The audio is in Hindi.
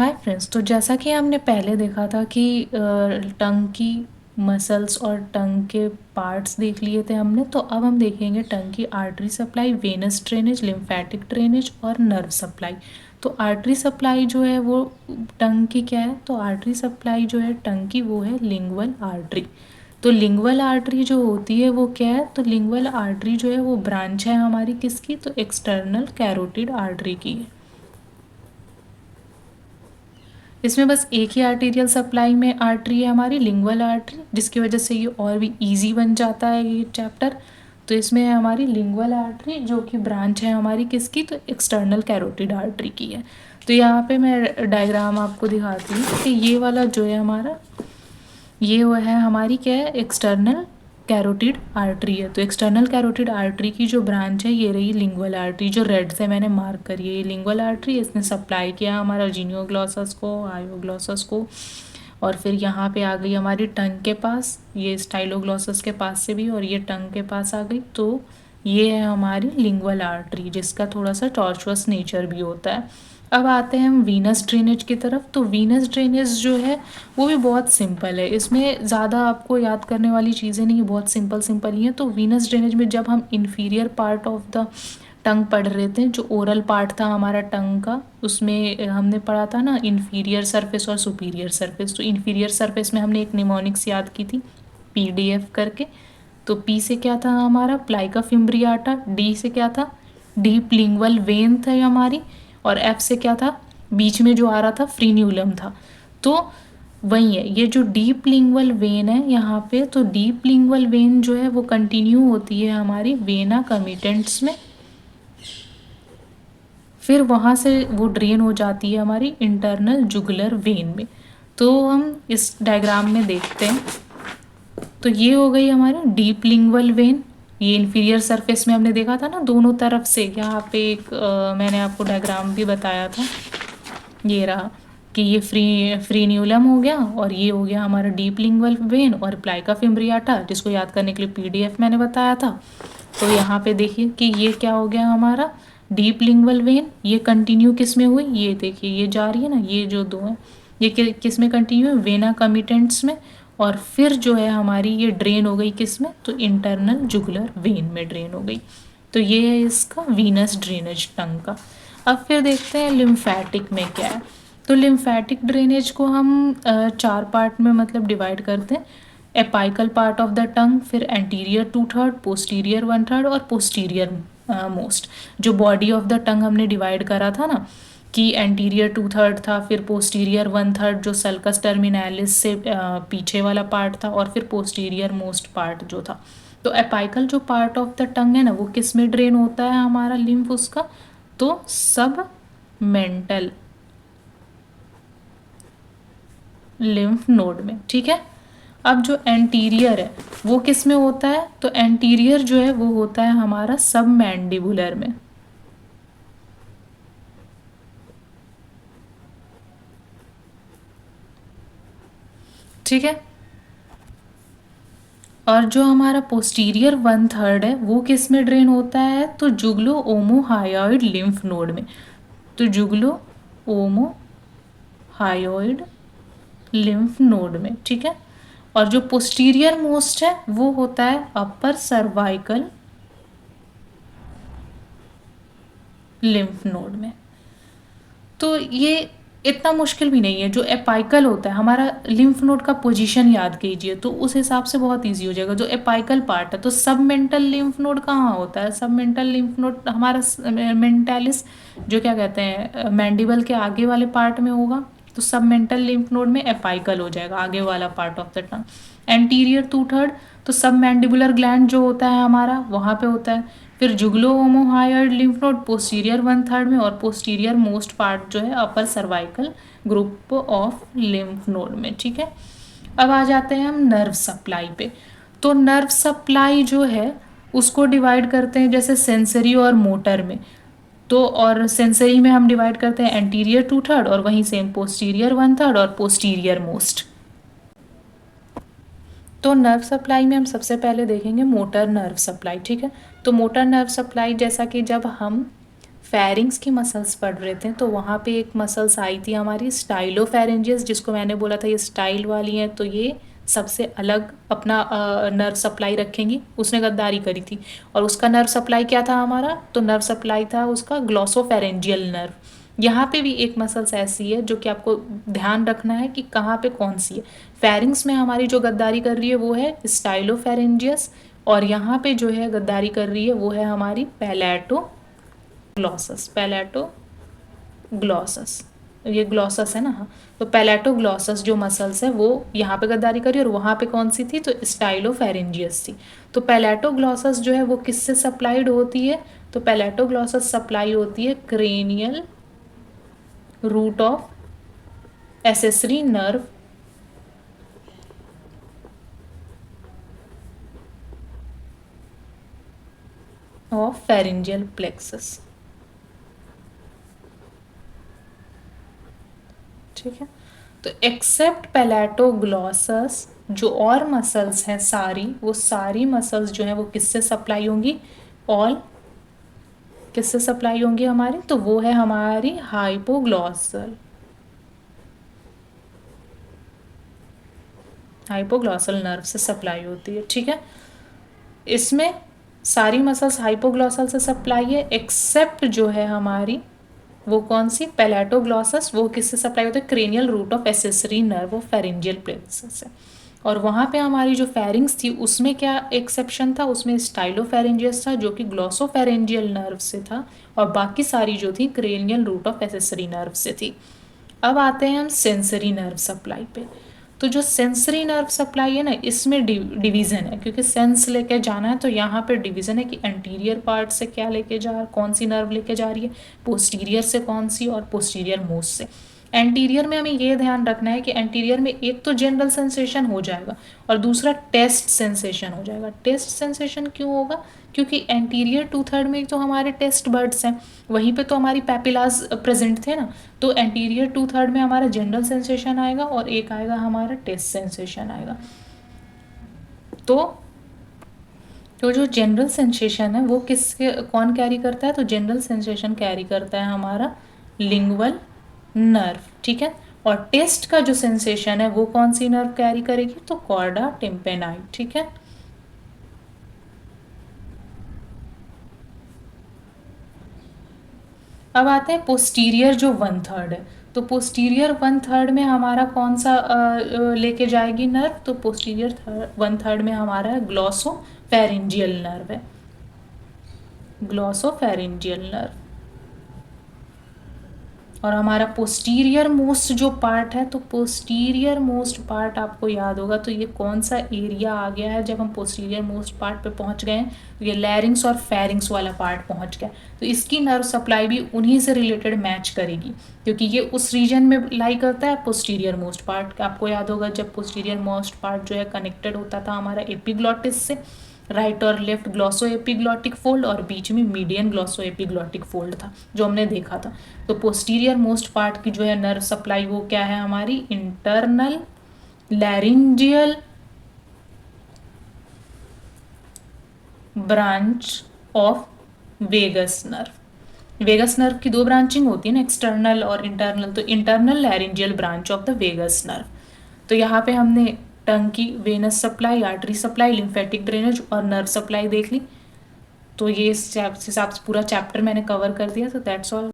हाय फ्रेंड्स, तो जैसा कि हमने पहले देखा था कि टंग की मसल्स और टंग के पार्ट्स देख लिए थे हमने। तो अब हम देखेंगे टंग की artery supply, venous drainage, lymphatic drainage और नर्व सप्लाई। तो आर्टरी सप्लाई जो है वो टंग की क्या है? तो आर्टरी सप्लाई जो है टंग की वो है लिंगुअल आर्टरी। तो लिंगुअल आर्टरी जो होती है वो क्या है? तो लिंगुअल आर्टरी जो है वो ब्रांच है हमारी किसकी? तो एक्सटर्नल कैरोटिड आर्टरी की है। इसमें बस एक ही आर्टीरियल सप्लाई में आर्टरी है हमारी, लिंगुअल आर्टरी, जिसकी वजह से ये और भी इजी बन जाता है ये चैप्टर। तो इसमें है हमारी लिंगुअल आर्टरी जो कि ब्रांच है हमारी किसकी? तो एक्सटर्नल कैरोटिड आर्टरी की है। तो यहाँ पे मैं डायग्राम आपको दिखाती हूँ कि ये वाला जो है हमारा, ये वो है हमारी क्या है? एक्सटर्नल कैरोटिड आर्टरी है। तो एक्सटर्नल कैरोटिड आर्टरी की जो ब्रांच है ये रही लिंगुअल आर्टरी, जो रेड से मैंने मार्क करी है। ये लिंगुअल आर्टरी, इसने सप्लाई किया हमारा जीनियोग्लॉसस को, आयोग्लॉसस को, और फिर यहाँ पे आ गई हमारी टंग के पास, ये स्टाइलोग्लॉसस के पास से भी, और ये टंग के पास आ गई। तो ये है हमारी लिंगुअल आर्टरी, जिसका थोड़ा सा टॉर्चुअस नेचर भी होता है। अब आते हैं हम वीनस ड्रेनेज की तरफ। तो वीनस ड्रेनेज जो है वो भी बहुत सिंपल है, इसमें ज़्यादा आपको याद करने वाली चीज़ें नहीं, बहुत सिंपल सिंपल ही हैं। तो वीनस ड्रेनेज में जब हम inferior part of the tongue पढ़ रहे थे, जो ओरल पार्ट था हमारा टंग का, उसमें हमने पढ़ा था ना इन्फीरियर सरफेस और सुपीरियर सरफेस। तो इन्फीरियर सरफेस में हमने एक निमोनिक्स याद की थी, पीडीएफ करके। तो पी से क्या था हमारा? प्लाइका फिम्ब्रियाटा। डी से क्या था? डीप लिंगुअल वेन था हमारी। और एफ से क्या था? बीच में जो आ रहा था फ्रीन्यूलम था। तो वही है, ये जो डीप लिंगुअल वेन है यहाँ पे, तो डीप लिंगुअल वेन जो है वो कंटिन्यू होती है हमारी वेना कमिटेंट्स में, फिर वहाँ से वो ड्रेन हो जाती है हमारी इंटरनल जुगुलर वेन में। तो हम इस डायग्राम में देखते हैं। तो ये हो गई हमारी डीप लिंगुअल वेन। ये इन्फीरियर सरफेस में हमने देखा था ना दोनों तरफ से। यहाँ पे एक मैंने आपको डायग्राम भी बताया था, ये रहा, कि ये फ्रीन्यूलम हो गया और ये हो गया हमारा डीप लिंगुअल वेन और प्लाइका फिम्ब्रियाटा, जिसको याद करने के लिए पीडीएफ मैंने बताया था। तो यहाँ पे देखिए कि ये क्या हो गया हमारा? Deep lingual when. ये कंटिन्यू किस में हुई? ये देखिए, ये जा रही है ना, ये जो दो है, ये किस में कंटिन्यू है? वेना कमिटेंट्स में। और फिर जो है हमारी ये ड्रेन हो गई किस में? तो इंटरनल जुगुलर वेन में ड्रेन हो गई। तो ये है इसका वीनस ड्रेनेज टंग का। अब फिर देखते हैं लिम्फेटिक में क्या है। तो लिम्फेटिक ड्रेनेज को हम चार पार्ट में मतलब डिवाइड करते हैं। Apical part of the tongue, फिर एंटीरियर 2/3, पोस्टीरियर 1/3 और पोस्टीरियर मोस्ट। जो बॉडी ऑफ द टंग हमने डिवाइड करा था ना, कि एंटीरियर 2/3 था, फिर पोस्टीरियर 1/3 जो सल्कस टर्मिनालिस से पीछे वाला पार्ट था, और फिर पोस्टीरियर मोस्ट पार्ट जो था। तो एपाइकल जो पार्ट ऑफ द टंग है ना, वो किस में ड्रेन होता है हमारा लिम्फ उसका? तो सब मेंटल लिम्फ नोड में, ठीक है। अब जो एंटीरियर है वो किस में होता है? तो एंटीरियर जो है वो होता है हमारा सब मैंडिबुलर में, ठीक है। और जो हमारा पोस्टीरियर 1/3 है वो किस में ड्रेन होता है? तो जुगलो ओमोहायोइड लिम्फ नोड में। तो जुगलो ओमोहायोइड लिम्फ नोड में, ठीक है। और जो पोस्टीरियर मोस्ट है वो होता है अपर सर्वाइकल लिम्फ नोड में। तो ये इतना मुश्किल भी नहीं है। जो एपाइकल होता है हमारा लिम्फ नोड का पोजीशन याद कीजिए, तो उस हिसाब से बहुत इजी हो जाएगा। जो एपाइकल पार्ट है, तो सब मेंटल लिम्फ नोड कहाँ होता है? सब मेंटल लिम्फ नोड हमारा मेंटालिस, जो क्या कहते हैं, मैंडिबल के आगे वाले पार्ट में होगा। तो सब मेंटल लिम्फ नोड में एपाइकल हो जाएगा, आगे वाला part of the tongue. Anterior 2/3, तो सब मैंडिबुलर ग्लैंड जो होता है हमारा वहाँ पे होता है। फिर jugulo omohyoid lymph node posterior 1/3 में, और पोस्टीरियर मोस्ट पार्ट जो है upper cervical group of lymph node में, ठीक है। अब आ जाते हैं हम नर्व सप्लाई पे। तो नर्व सप्लाई जो है उसको डिवाइड करते हैं जैसे सेंसरी और मोटर में। तो और सेंसरी में हम डिवाइड करते हैं एंटीरियर 2/3 और वहीं सेम पोस्टीरियर 1/3 और पोस्टीरियर मोस्ट। तो नर्व सप्लाई में हम सबसे पहले देखेंगे मोटर नर्व सप्लाई, ठीक है। तो मोटर नर्व सप्लाई, जैसा कि जब हम फेरिंग्स की मसल्स पढ़ रहे थे तो वहाँ पे एक मसल्स आई थी हमारी स्टाइलोफेरेंजियस, जिसको मैंने बोला था ये स्टाइल वाली हैं, तो ये सबसे अलग अपना नर्व सप्लाई रखेंगी। उसने गद्दारी करी थी और उसका नर्व सप्लाई क्या था हमारा, तो नर्व सप्लाई था उसका ग्लॉसोफेरेंजियल नर्व। यहाँ पे भी एक मसल्स ऐसी है जो कि आपको ध्यान रखना है कि कहाँ पे कौन सी है। फेरिंग्स में हमारी जो गद्दारी कर रही है वो है स्टाइलोफेरेंजियस, और यहाँ पे जो है गद्दारी कर रही है वो है हमारी पैलेटोग्लॉसस। पैलेटोग्लॉसस, ये ग्लॉसस है ना, हाँ। तो पैलेटोग्लॉसस जो मसल्स है वो यहाँ पे गद्दारी करी, और वहाँ पे कौन सी थी, तो स्टाइलोफेरेंजियस थी। तो पैलेटोग्लॉसस जो है वो किससे सप्लाइड होती है, तो पैलेटोग्लॉसस सप्लाई होती है cranial root of accessory nerve of pharyngeal plexus. ठीक है, तो एक्सेप्ट पैलेटोग्लॉसस जो और मसल्स हैं सारी, वो सारी मसल्स जो हैं वो किससे सप्लाई होंगी, ऑल किससे सप्लाई होंगी हमारी, तो वो है हमारी हाइपोग्लॉसल नर्व से सप्लाई होती है। ठीक है, इसमें सारी मसल्स हाइपोग्लॉसल से सप्लाई है, एक्सेप्ट जो है हमारी वो कौन सी, पैलेटोग्लॉसस, वो किससे सप्लाई होता है, cranial root of accessory nerve of pharyngeal plexus से। और वहाँ पे हमारी जो फेरिंग्स थी उसमें क्या एक्सेप्शन था, उसमें स्टाइलोफेरेंजियस था जो कि ग्लॉसोफेरेंजियल नर्व से था, और बाकी सारी जो थी cranial root of accessory nerve से थी। अब आते हैं हम सेंसरी नर्व सप्लाई पे। तो जो सेंसरी नर्व सप्लाई है ना, इसमें डिवीज़न है, क्योंकि सेंस लेके जाना है तो यहाँ पे डिवीज़न है कि एंटीरियर पार्ट से क्या लेके कौन सी नर्व लेके जा रही है, पोस्टीरियर से कौन सी, और पोस्टीरियर मोस्ट से। एंटीरियर में हमें ये ध्यान रखना है कि एंटीरियर में एक तो जनरल सेंसेशन हो जाएगा और दूसरा टेस्ट सेंसेशन हो जाएगा। टेस्ट सेंसेशन क्यों होगा, क्योंकि एंटीरियर 2/3 में तो हमारे टेस्ट बर्ड्स हैं, वहीं पे तो हमारी पैपिलास प्रेजेंट थे ना, तो एंटीरियर 2/3 में हमारा जनरल सेंसेशन आएगा और एक आएगा हमारा टेस्ट सेंसेशन आएगा। तो जो जनरल सेंसेशन है वो कौन कैरी करता है, तो जनरल सेंसेशन कैरी करता है हमारा लिंगुअल नर्व। ठीक है, और टेस्ट का जो सेंसेशन है वो कौन सी नर्व कैरी करेगी, तो कॉर्डा टिम्पेनाई। ठीक है, अब आते हैं पोस्टीरियर जो 1/3 है। तो पोस्टीरियर 1/3 में हमारा कौन सा लेके जाएगी नर्व, तो पोस्टीरियर 1/3 में हमारा ग्लॉसोफेरेंजियल नर्व है, ग्लॉसोफेरेंजियल नर्व। और हमारा पोस्टीरियर मोस्ट जो पार्ट है, तो पोस्टीरियर मोस्ट पार्ट आपको याद होगा, तो ये कौन सा एरिया आ गया है, जब हम पोस्टीरियर मोस्ट पार्ट पे पहुंच गए हैं तो ये लैरिंग्स और फेरिंग्स वाला पार्ट पहुंच गया। तो इसकी नर्व सप्लाई भी उन्हीं से रिलेटेड मैच करेगी, क्योंकि ये उस रीजन में लाई करता है पोस्टीरियर मोस्ट पार्ट। आपको याद होगा जब पोस्टीरियर मोस्ट पार्ट जो है कनेक्टेड होता था हमारा एपिग्लॉटिस से, राइट और लेफ्ट ग्लॉसो एपिग्लॉटिक फोल्ड, और बीच में मीडियन ग्लॉसो एपिग्लॉटिक फोल्ड था जो हमने देखा था। तो पोस्टीरियर मोस्ट पार्ट की जो है नर्व सप्लाई वो क्या है हमारी, internal laryngeal branch of vagus nerve. Vagus nerve की दो ब्रांचिंग होती है ना, एक्सटर्नल और इंटरनल, तो internal laryngeal branch of the vagus nerve. तो यहाँ पे हमने टंग की venous supply, artery supply, lymphatic drainage और नर्व सप्लाई देख ली। तो ये इस हिसाब से पूरा चैप्टर मैंने कवर कर दिया। तो दैट्स ऑल।